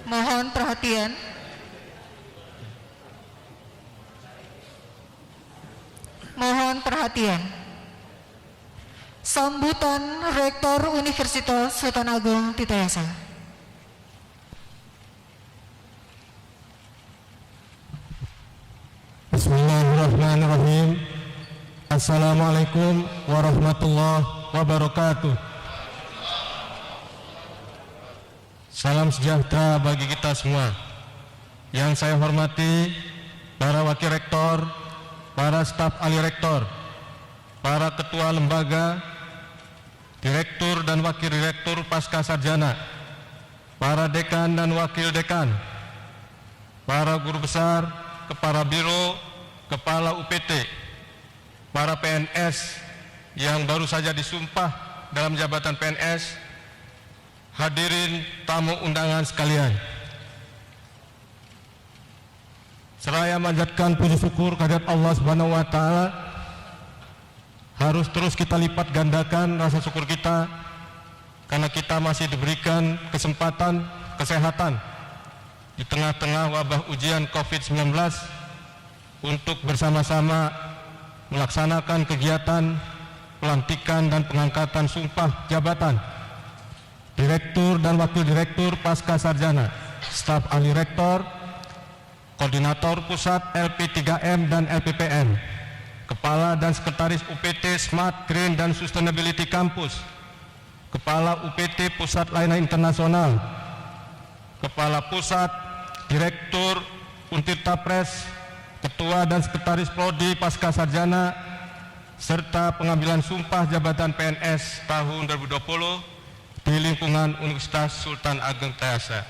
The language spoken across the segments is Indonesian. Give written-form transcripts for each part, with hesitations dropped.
Mohon perhatian. Mohon perhatian. Sambutan Rektor Universitas Sultan Agung Tirtayasa. Bismillahirrahmanirrahim. Assalamualaikum warahmatullahi wabarakatuh. Salam sejahtera bagi kita semua. Yang saya hormati para wakil rektor, para staf ahli rektor, para ketua lembaga, direktur dan wakil direktur pasca sarjana, para dekan dan wakil dekan, para guru besar, kepala biro, kepala UPT, para PNS yang baru saja disumpah dalam jabatan PNS, hadirin tamu undangan sekalian. Seraya manjatkan puji syukur kehadirat Allah Subhanahu wa taala, harus terus kita lipat gandakan rasa syukur kita karena kita masih diberikan kesempatan kesehatan di tengah-tengah wabah ujian COVID-19 untuk bersama-sama melaksanakan kegiatan pelantikan dan pengangkatan sumpah jabatan Direktur dan Wakil Direktur Pasca Sarjana, Staf Ahli Rektor, Koordinator Pusat LP3M dan LPPM, Kepala dan Sekretaris UPT Smart, Green dan Sustainability Campus, Kepala UPT Pusat Layanan Internasional, Kepala Pusat, Direktur Untirta Press, Ketua dan Sekretaris Prodi Pasca Sarjana, serta pengambilan sumpah jabatan PNS tahun 2020 di lingkungan Universitas Sultan Agung Tirtayasa.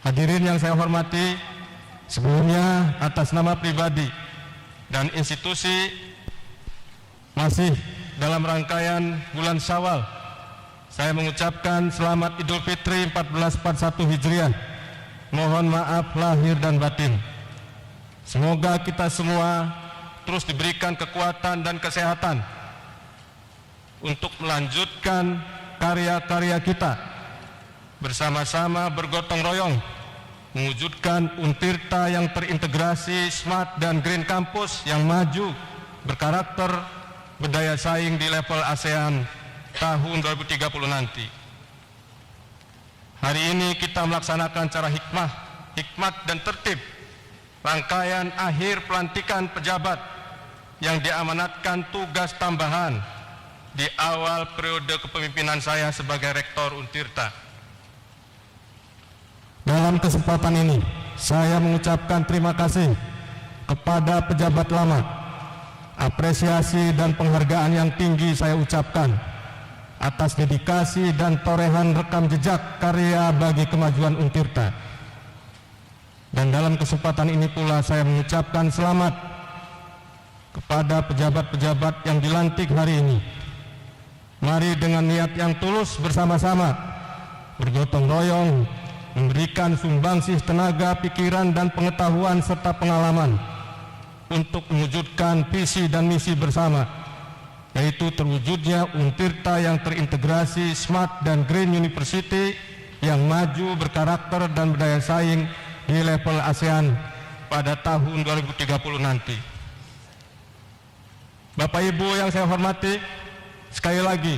Hadirin yang saya hormati, sebelumnya atas nama pribadi dan institusi masih dalam rangkaian bulan Syawal, saya mengucapkan selamat Idul Fitri 1441 Hijriah. Mohon maaf lahir dan batin. Semoga kita semua terus diberikan kekuatan dan kesehatan untuk melanjutkan karya-karya kita, bersama-sama bergotong royong mewujudkan Untirta yang terintegrasi, smart dan green campus yang maju, berkarakter, berdaya saing di level ASEAN tahun 2030 nanti. Hari ini kita melaksanakan cara hikmat dan tertib rangkaian akhir pelantikan pejabat yang diamanatkan tugas tambahan di awal periode kepemimpinan saya sebagai Rektor Untirta. Dalam kesempatan ini, saya mengucapkan terima kasih kepada pejabat lama. Apresiasi dan penghargaan yang tinggi saya ucapkan atas dedikasi dan torehan rekam jejak karya bagi kemajuan Untirta. Dan dalam kesempatan ini pula saya mengucapkan selamat kepada pejabat-pejabat yang dilantik hari ini. Mari dengan niat yang tulus bersama-sama bergotong royong memberikan sumbangsih tenaga, pikiran dan pengetahuan serta pengalaman untuk mewujudkan visi dan misi bersama, yaitu terwujudnya Untirta yang terintegrasi, smart dan green university yang maju, berkarakter dan berdaya saing di level ASEAN pada tahun 2030 nanti. Bapak Ibu yang saya hormati, sekali lagi,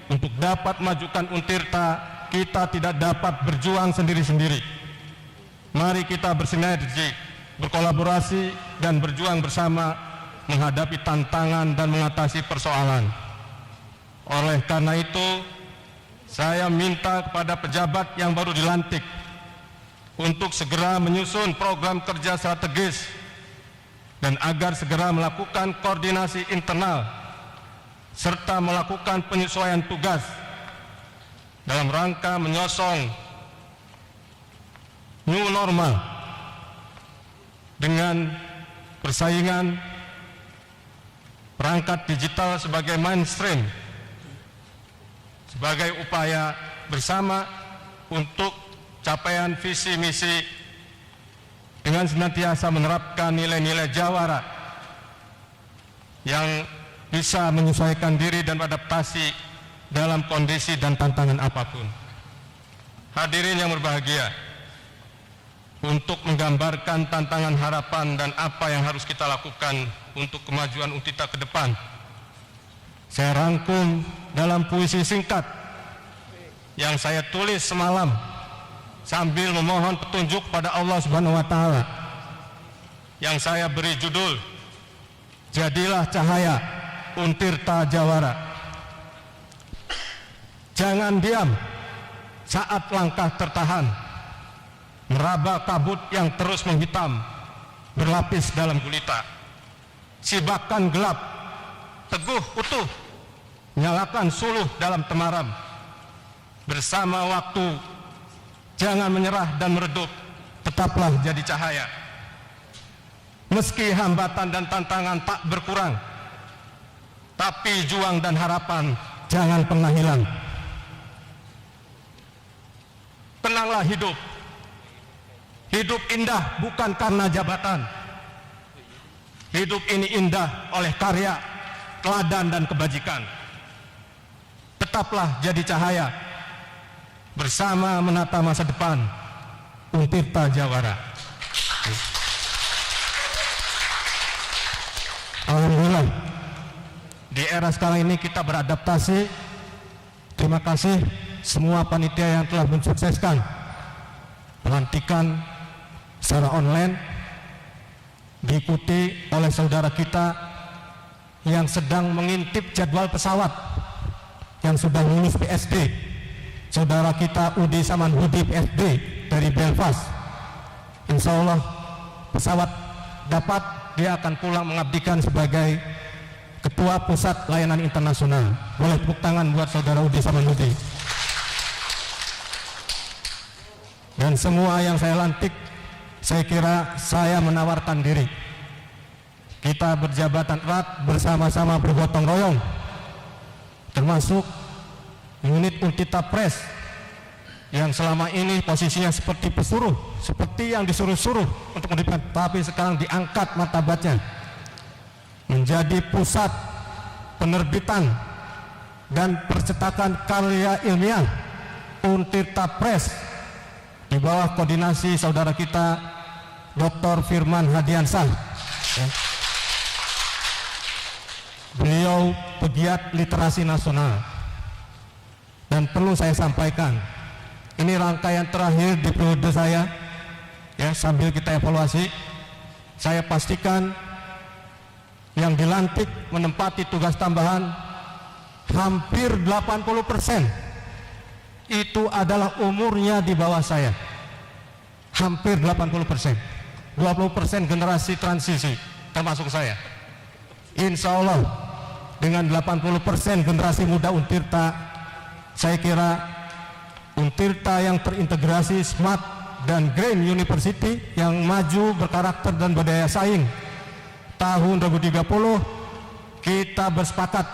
untuk dapat majukan Untirta, kita tidak dapat berjuang sendiri-sendiri. Mari kita bersinergi, berkolaborasi, dan berjuang bersama menghadapi tantangan dan mengatasi persoalan. Oleh karena itu, saya minta kepada pejabat yang baru dilantik untuk segera menyusun program kerja strategis dan agar segera melakukan koordinasi internal serta melakukan penyesuaian tugas dalam rangka menyosong new normal dengan persaingan perangkat digital sebagai mainstream, sebagai upaya bersama untuk capaian visi misi dengan senantiasa menerapkan nilai-nilai jawara yang bisa menyesuaikan diri dan adaptasi dalam kondisi dan tantangan apapun. Hadirin yang berbahagia, untuk menggambarkan tantangan harapan dan apa yang harus kita lakukan untuk kemajuan UNTITA ke depan. Saya rangkum dalam puisi singkat yang saya tulis semalam sambil memohon petunjuk pada Allah Subhanahu wa taala, yang saya beri judul Jadilah Cahaya Untirta Jawara. Jangan diam saat langkah tertahan, meraba kabut yang terus menghitam, berlapis dalam gulita. Sibakan gelap, teguh utuh, nyalakan suluh dalam temaram. Bersama waktu, jangan menyerah dan meredup, tetaplah jadi cahaya. Meski hambatan dan tantangan tak berkurang, tapi juang dan harapan jangan pernah hilang. Tenanglah hidup. Hidup indah bukan karena jabatan. Hidup ini indah oleh karya, teladan dan kebajikan. Tetaplah jadi cahaya. Bersama menata masa depan, Untirta Jawara. Alhamdulillah, di era sekarang ini kita beradaptasi. Terima kasih semua panitia yang telah mensukseskan pelantikan secara online, diikuti oleh saudara kita yang sedang mengintip jadwal pesawat yang sudah lulus PSD, saudara kita Udi Samanhudi PSD dari Belfast. Insya Allah pesawat dapat, dia akan pulang mengabdikan sebagai Ketua Pusat Layanan Internasional. Boleh tepuk tangan buat saudara Udi Samanhudi. Dan semua yang saya lantik, saya kira saya menawarkan diri. Kita berjabatan erat, bersama-sama bergotong royong, termasuk unit UNTITA Press yang selama ini posisinya seperti pesuruh, seperti yang disuruh-suruh untuk mendirikan, tapi sekarang diangkat martabatnya menjadi pusat penerbitan dan percetakan karya ilmiah UNTITA Press di bawah koordinasi saudara kita Dr. Firman Hadiansah. Beliau pegiat literasi nasional. Dan perlu saya sampaikan, ini rangkaian terakhir di periode saya, ya, sambil kita evaluasi. Saya pastikan yang dilantik menempati tugas tambahan hampir 80% itu adalah umurnya di bawah saya. Hampir 80%. 20% generasi transisi termasuk saya. Insya Allah dengan 80% generasi muda Untirta, saya kira Untirta yang terintegrasi, smart dan green university yang maju, berkarakter dan berdaya saing tahun 2030 kita bersepakat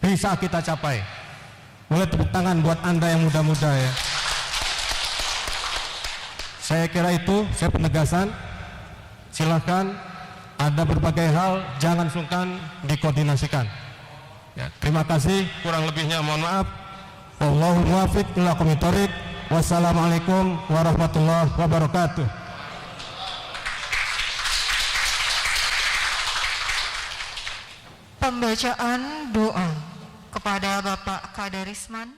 bisa kita capai. Boleh tepuk tangan buat Anda yang muda-muda ya. Saya kira itu, saya penegasan. Silahkan, ada berbagai hal, jangan sungkan dikoordinasikan. Ya, terima kasih, kurang lebihnya mohon maaf. Wallahul muwaffiq ila aqwamit thoriq. Wassalamualaikum warahmatullahi wabarakatuh. Pembacaan doa kepada Bapak Kadarisman.